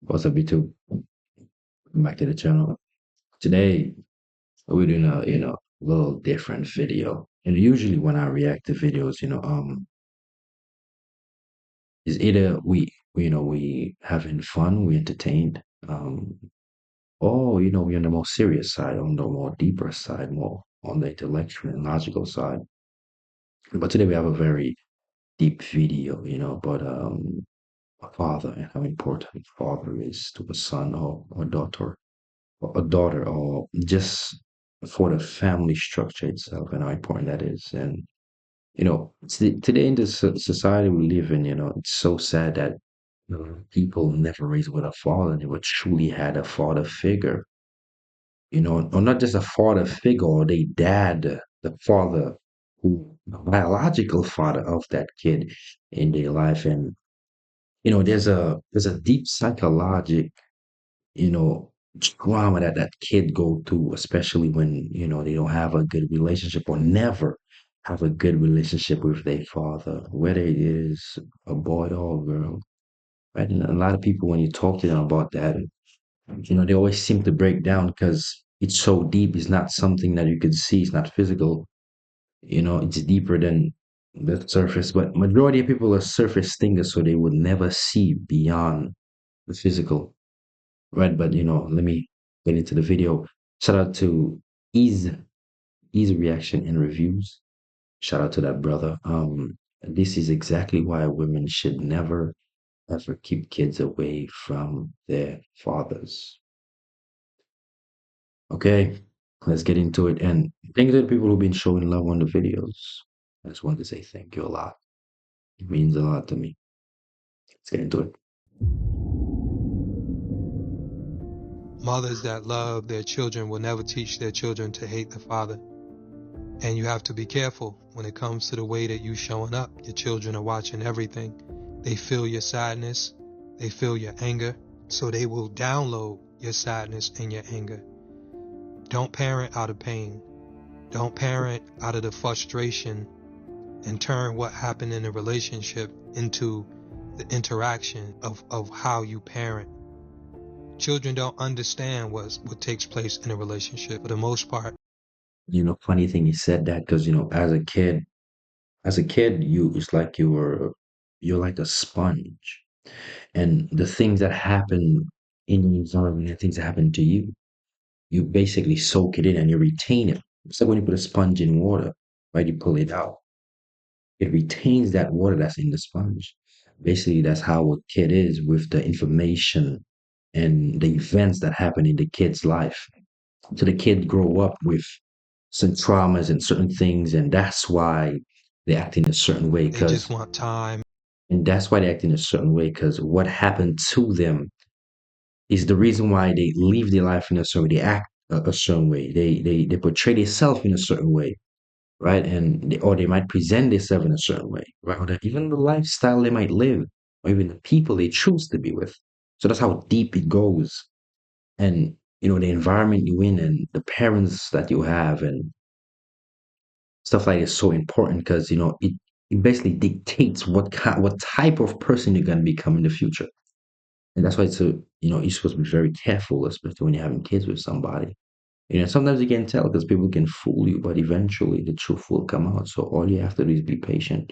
What's up, YouTube? Welcome back to the channel. Today we're doing a little different video. And usually when I react to videos, is either we having fun, we entertained, or we're on the more serious side, on the more deeper side, more on the intellectual and logical side. But today we have a very deep video, about a father and how important a father is to a son or a daughter, or just for the family structure itself and how important that is. And today in this society we live in, it's so sad that people never raised with a father, never truly had a father figure, or not just a father figure, or they dad, the father, who biological father of that kid in their life. And there's a deep psychological, you know, trauma that that kid go through, especially when, they don't have a good relationship or never have a good relationship with their father, whether it is a boy or a girl, right? And a lot of people, when you talk to them about that, they always seem to break down because it's so deep. It's not something that you can see. It's not physical. It's deeper than the surface. But majority of people are surface thinkers, so they would never see beyond the physical. Right, but let me get into the video. Shout out to Ease Ease Reaction and Reviews. Shout out to that brother. This is exactly why women should never ever keep kids away from their fathers. Okay, let's get into it. And thank you to the people who've been showing love on the videos. I just want to say thank you a lot. It means a lot to me. Let's get into it. Mothers that love their children will never teach their children to hate the father. And you have to be careful when it comes to the way that you showing up. Your children are watching everything. They feel your sadness. They feel your anger. So they will download your sadness and your anger. Don't parent out of pain. Don't parent out of the frustration and turn what happened in a relationship into the interaction of how you parent. Children don't understand what takes place in a relationship for the most part. Funny thing you said that because as a kid, it's like you're like a sponge, and the things that happen in your environment, the things that happen to you, you basically soak it in and you retain it. It's like when you put a sponge in water, right? You pull it out, it retains that water that's in the sponge. Basically, that's how a kid is with the information and the events that happen in the kid's life. So the kid grow up with some traumas and certain things, and that's why they act in a certain way. They just want time. And that's why they act in a certain way, because what happened to them is the reason why they live their life in a certain way. They act a certain way. They portray themselves in a certain way, right? And or they might present themselves in a certain way, right? Or even the lifestyle they might live, or even the people they choose to be with. So that's how deep it goes. And the environment you in and the parents that you have and stuff like is so important because it basically dictates what type of person you're gonna become in the future. And that's why it's you're supposed to be very careful, especially when you're having kids with somebody. Sometimes you can tell because people can fool you, but eventually the truth will come out. So all you have to do is be patient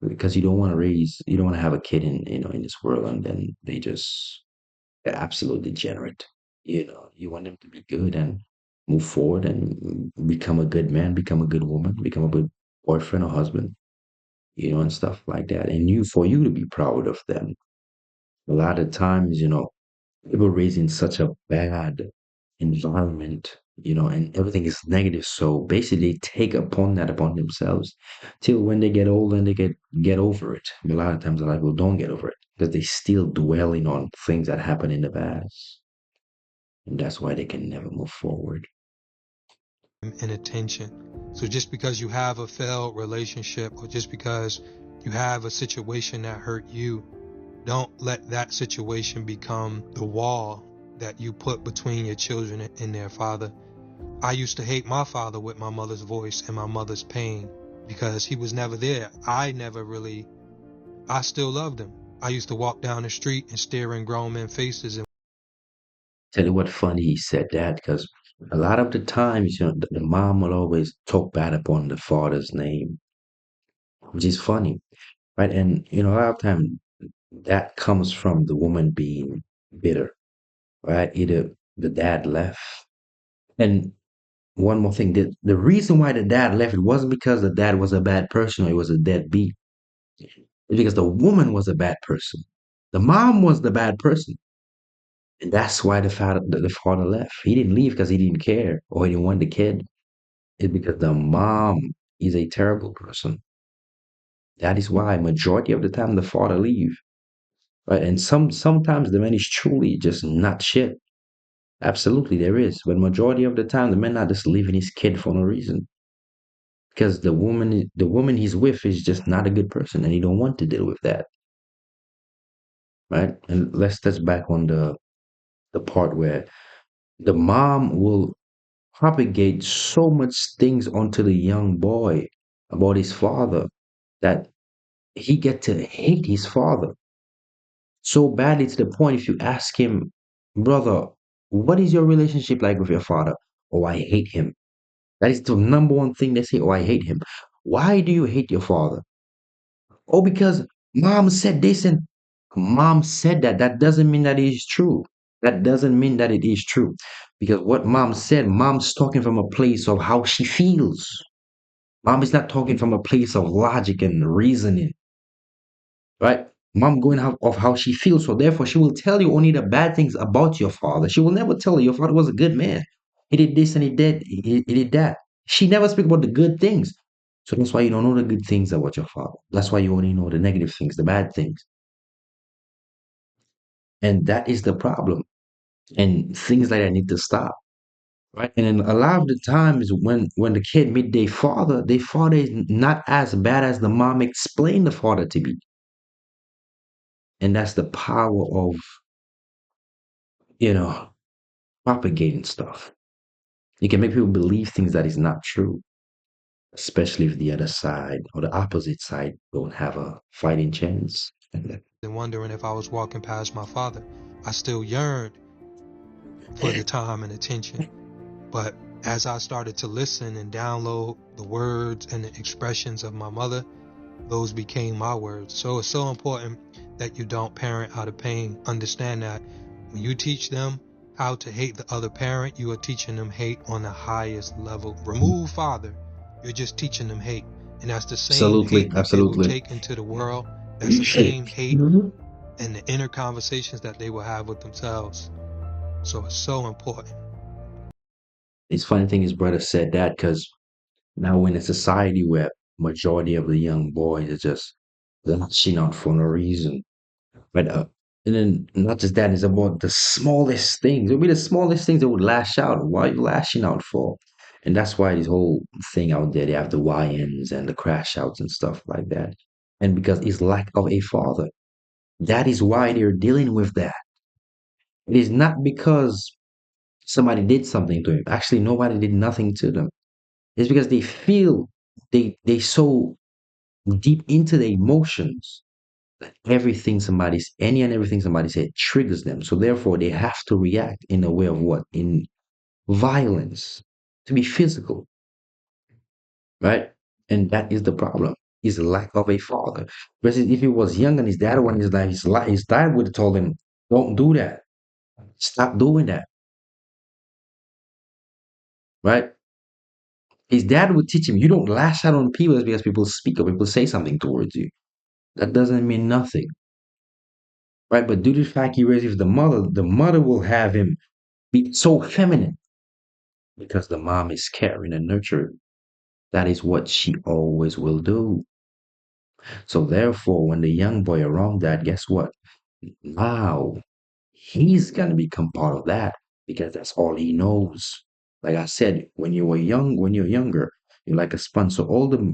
because you don't want to have a kid in this world and then they're absolutely degenerate. You want them to be good and move forward and become a good man, become a good woman, become a good boyfriend or husband, and stuff like that. And for you to be proud of them. A lot of times, people raised in such a bad environment, and everything is negative. So basically, they take upon themselves till when they get old and they get over it. A lot of times, a lot of people don't get over it because they still dwelling on things that happened in the past, and that's why they can never move forward. And attention. So just because you have a failed relationship or just because you have a situation that hurt you, don't let that situation become the wall that you put between your children and their father. I used to hate my father with my mother's voice and my mother's pain because he was never there. I still loved him. I used to walk down the street and stare in grown men's faces and Tell you what funny he said that because a lot of the times, the mom will always talk bad upon the father's name, which is funny, right? And a lot of time that comes from the woman being bitter, right? Either the dad left, and one more thing, the reason why the dad left, it wasn't because the dad was a bad person or he was a deadbeat. It's because the woman was a bad person. The mom was the bad person. And that's why the father left. He didn't leave because he didn't care or he didn't want the kid. It's because the mom is a terrible person. That is why majority of the time the father leave. Right? And sometimes the man is truly just not shit. Absolutely there is. But majority of the time the man not just leaving his kid for no reason. Because the woman he's with is just not a good person and he don't want to deal with that. Right? And let's touch back on the part where the mom will propagate so much things onto the young boy about his father that he get to hate his father so badly to the point if you ask him, brother, what is your relationship like with your father? Oh, I hate him. That is the number one thing they say. Oh, I hate him. Why do you hate your father? Oh, because mom said this and mom said that. That doesn't mean that it is true. That doesn't mean that it is true. Because what mom said, mom's talking from a place of how she feels. Mom is not talking from a place of logic and reasoning, right? Mom going out of how she feels. So therefore, she will tell you only the bad things about your father. She will never tell you your father was a good man. He did this and he did that. She never speak about the good things. So that's why you don't know the good things about your father. That's why you only know the negative things, the bad things. And that is the problem. And things like that need to stop. Right. And then a lot of the times when the kid meet their father is not as bad as the mom explained the father to be. And that's the power of, you know, propagating stuff. You can make people believe things that is not true, especially if the other side or the opposite side don't have a fighting chance. wondering if I was walking past my father. I still yearned for the time and attention. But as I started to listen and download the words and the expressions of my mother, those became my words. So it's so important that you don't parent out of pain. Understand that when you teach them how to hate the other parent, you are teaching them hate on the highest level. Remove father, you're just teaching them hate. And that's the same Absolutely, hate that they will absolutely. take into the world. That's the same hate Mhm. and the inner conversations that they will have with themselves. So it's so important. It's funny thing his brother said that because now we're in a society where majority of the young boys are just lashing out for no reason. But and then not just that, it's about the smallest things. It'll be the smallest things that would lash out. Why are you lashing out for? And that's why this whole thing out there, they have the YNs and the crash outs and stuff like that. And because it's lack of a father. That is why they're dealing with that. It is not because somebody did something to him. Actually, nobody did nothing to them. It's because they feel they so deep into their emotions that any and everything somebody said triggers them. So therefore they have to react in a way of what? In violence, to be physical, right? And that is the problem, is the lack of a father. Whereas if he was young and his dad when his life, his dad would have told him, don't do that. Stop doing that, right? His dad would teach him, you don't lash out on people because people speak or people say something towards you. That doesn't mean nothing, right? But due to the fact he raised with the mother will have him be so feminine because the mom is caring and nurturing. That is what she always will do. So therefore, when the young boy around that, guess what? Now he's gonna become part of that because that's all he knows. Like I said, when you're younger, you're like a sponge. So all the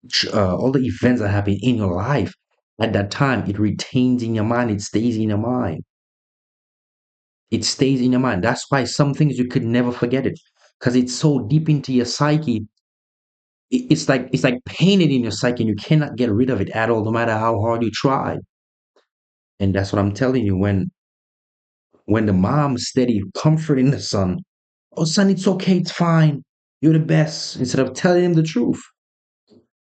events that happen in your life at that time, it retains in your mind. It stays in your mind. It stays in your mind. That's why some things you could never forget it because it's so deep into your psyche It's like painted in your psyche, and you cannot get rid of it at all, no matter how hard you try. And that's what I'm telling you. When the mom steady comforting the son, oh son, it's okay, it's fine, you're the best, instead of telling him the truth.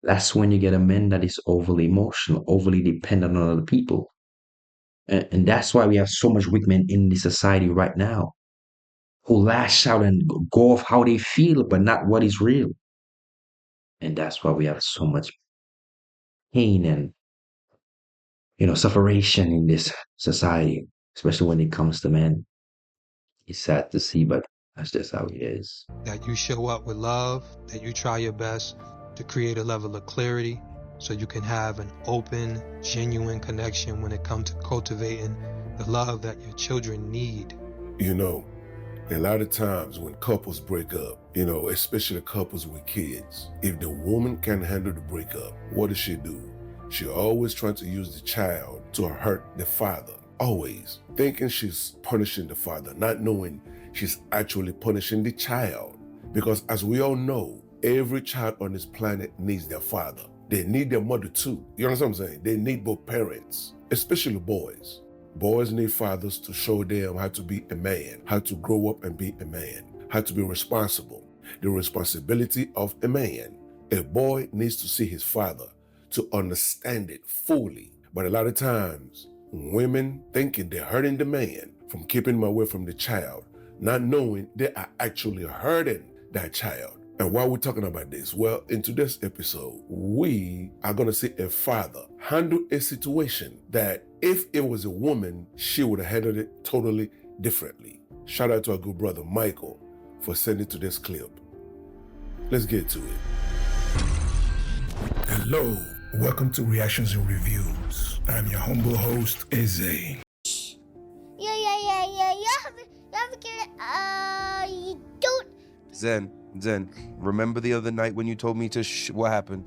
That's when you get a man that is overly emotional, overly dependent on other people. And that's why we have so much weak men in the society right now who lash out and go off how they feel, but not what is real. And that's why we have so much pain and sufferation in this society, especially when it comes to men. It's sad to see, but that's just how it is. That you show up with love, that you try your best to create a level of clarity so you can have an open, genuine connection when it comes to cultivating the love that your children need. You know, a lot of times when couples break up, especially couples with kids, if the woman can't handle the breakup, what does she do? She always tries to use the child to hurt the father. Always thinking she's punishing the father, not knowing she's actually punishing the child. Because as we all know, every child on this planet needs their father. They need their mother too. You understand what I'm saying? They need both parents, especially boys. Boys need fathers to show them how to be a man, how to grow up and be a man, how to be responsible, the responsibility of a man. A boy needs to see his father to understand it fully. But a lot of times, women thinking they're hurting the man from keeping him away from the child, not knowing they are actually hurting that child. And why we're talking about this? Well, in today's episode, we are going to see a father handle a situation that if it was a woman, she would have handled it totally differently. Shout out to our good brother Michael for sending to this clip. Let's get to it. Hello, welcome to Reactions and Reviews. I'm your humble host, Eze. Yeah. You have to get it. You don't. Zen, remember the other night when you told me to shh? What happened?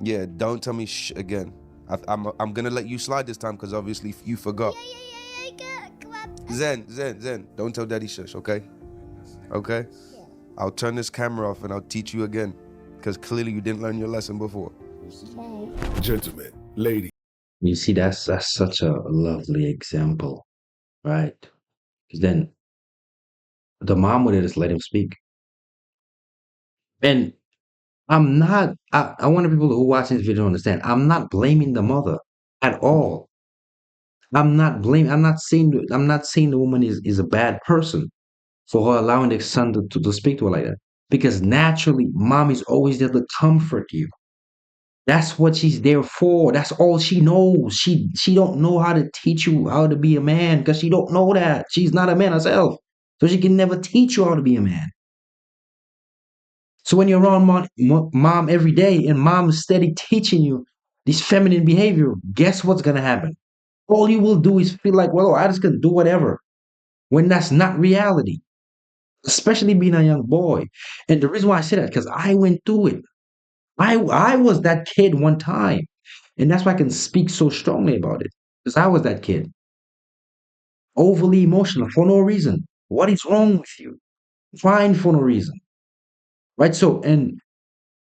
Yeah, don't tell me shh again. I'm gonna let you slide this time because obviously you forgot. Come on. Zen, don't tell daddy shush, okay? Okay? Yeah. I'll turn this camera off and I'll teach you again because clearly you didn't learn your lesson before. Gentlemen, ladies. You see, that's such a lovely example, right? Because then the mom would have just let him speak. And I want people who watch this video to understand, I'm not blaming the mother at all. I'm not saying the woman is a bad person for her allowing the son to speak to her like that. Because naturally, mom is always there to comfort you. That's what she's there for. That's all she knows. She don't know how to teach you how to be a man because she don't know that. She's not a man herself. So she can never teach you how to be a man. So when you're around mom every day and mom is steady teaching you this feminine behavior, guess what's going to happen? All you will do is feel like, well, I just can do whatever. When that's not reality, especially being a young boy. And the reason why I say that, because I went through it. I was that kid one time. And that's why I can speak so strongly about it. Because I was that kid. Overly emotional for no reason. What is wrong with you? Crying for no reason. Right? So, and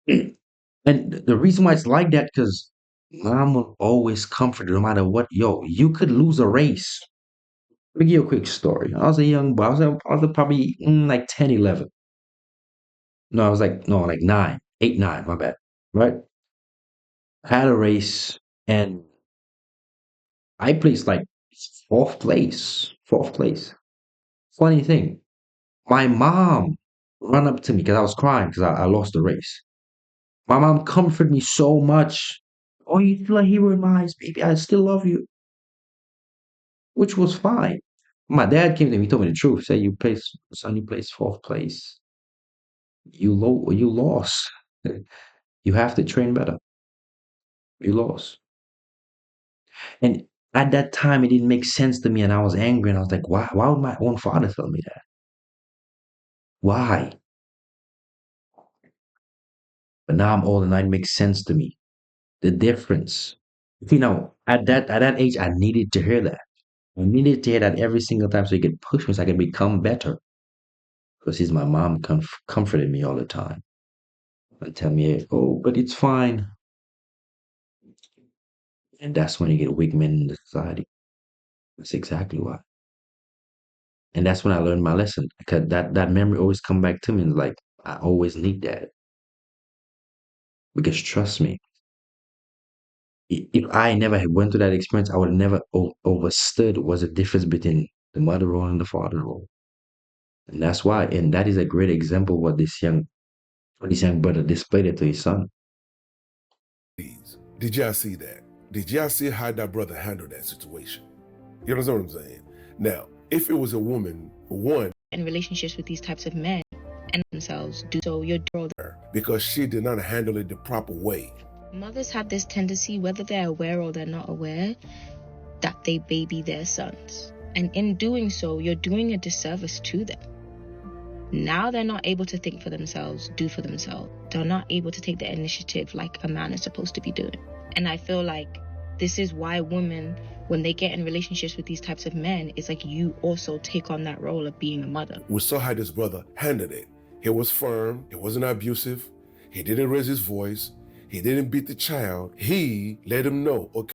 the reason why it's like that, because mom will always comfort you no matter what. Yo, you could lose a race. Let me give you a quick story. I was a young boy. I was probably like 10, 11. No, I was like, no, like 9, 8, 9, my bad. Right? I had a race and I placed like fourth place. Fourth place. Funny thing, my mom ran up to me because I was crying because I lost the race. My mom comforted me so much. Oh, you feel like hero in my eyes, baby. I still love you. Which was fine. My dad came to me, he told me the truth. Said son, you placed fourth place. You lost. You have to train better. You lost. And at that time, it didn't make sense to me, and I was angry, and I was like, why? Why would my own father tell me that? Why? But now I'm old, and it makes sense to me. The difference. At that age, I needed to hear that. I needed to hear that every single time, so he could push me, so I could become better. Because my mom comforted me all the time. and tell me, oh, but it's fine. And that's when you get weak men in the society. That's exactly why. And that's when I learned my lesson because that memory always come back to me and like I always need that. Because trust me, if I never had went through that experience, I would have never overstood what's the difference between the mother role and the father role. And that's why, and that is a great example of what this young brother displayed it to his son. Did y'all see that? Did y'all see how that brother handled that situation? You understand what I'm saying? Now, if it was a woman, one, in relationships with these types of men and themselves do so, you're because she did not handle it the proper way. Mothers have this tendency, whether they're aware or they're not aware, that they baby their sons. And in doing so, you're doing a disservice to them. Now they're not able to think for themselves, do for themselves. They're not able to take the initiative like a man is supposed to be doing. And I feel like this is why women, when they get in relationships with these types of men, it's like you also take on that role of being a mother. We saw how this brother handled it. He was firm. He wasn't abusive. He didn't raise his voice. He didn't beat the child. He let him know, okay,